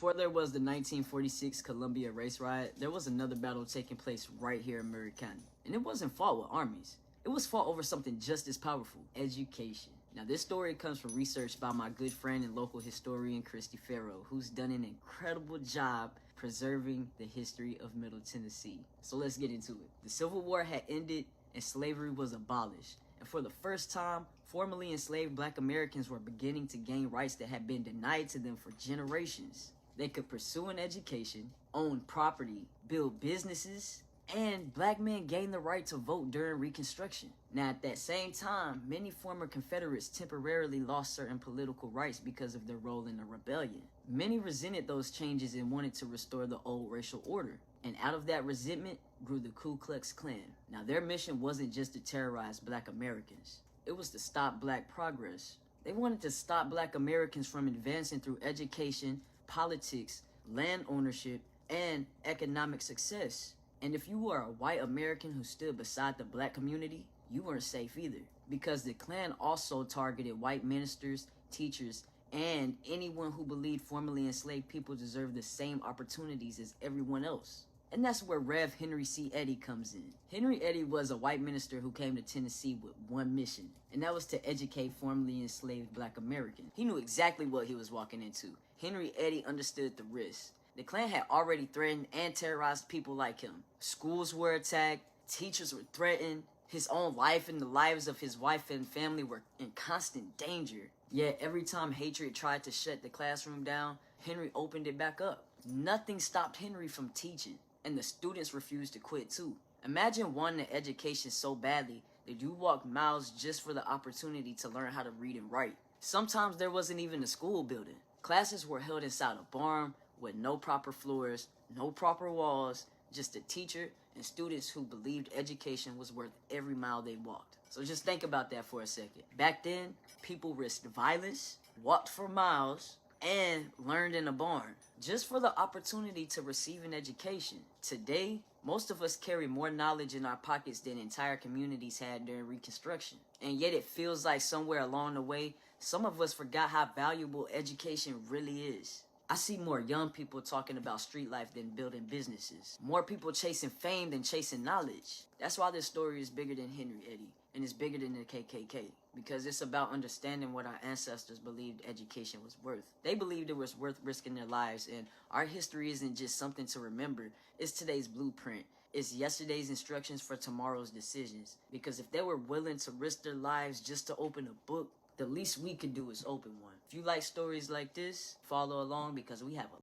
Before there was the 1946 Columbia race riot, there was another battle taking place right here in Murray County. And it wasn't fought with armies. It was fought over something just as powerful: education. Now, this story comes from research by my good friend and local historian, Christy Farrow, who's done an incredible job preserving the history of Middle Tennessee. So let's get into it. The Civil War had ended and slavery was abolished. And for the first time, formerly enslaved Black Americans were beginning to gain rights that had been denied to them for generations. They could pursue an education, own property, build businesses, and Black men gained the right to vote during Reconstruction. Now, at that same time, many former Confederates temporarily lost certain political rights because of their role in the rebellion. Many resented those changes and wanted to restore the old racial order. And out of that resentment grew the Ku Klux Klan. Now, their mission wasn't just to terrorize Black Americans. It was to stop Black progress. They wanted to stop Black Americans from advancing through education, politics, land ownership, and economic success. And if you were a white American who stood beside the Black community, you weren't safe either, because the Klan also targeted white ministers, teachers, and anyone who believed formerly enslaved people deserved the same opportunities as everyone else. And that's where Rev Henry C. Eddy comes in. Henry Eddy was a white minister who came to Tennessee with one mission, and that was to educate formerly enslaved Black Americans. He knew exactly what he was walking into. Henry Eddy understood the risk. The Klan had already threatened and terrorized people like him. Schools were attacked, teachers were threatened, his own life and the lives of his wife and family were in constant danger. Yet every time hatred tried to shut the classroom down, Henry opened it back up. Nothing stopped Henry from teaching, and the students refused to quit too. Imagine wanting an education so badly that you walk miles just for the opportunity to learn how to read and write. Sometimes there wasn't even a school building. Classes were held inside a barn with no proper floors, no proper walls, just a teacher and students who believed education was worth every mile they walked. So just think about that for a second. Back then, people risked violence, walked for miles, and learned in a barn just for the opportunity to receive an education. Today, most of us carry more knowledge in our pockets than entire communities had during Reconstruction. And yet it feels like somewhere along the way, some of us forgot how valuable education really is. I see more young people talking about street life than building businesses. More people chasing fame than chasing knowledge. That's why this story is bigger than Henry Eddy, and it's bigger than the KKK. Because it's about understanding what our ancestors believed education was worth. They believed it was worth risking their lives, and our history isn't just something to remember. It's today's blueprint. It's yesterday's instructions for tomorrow's decisions. Because if they were willing to risk their lives just to open a book, the least we could do is open one. If you like stories like this, follow along because we have a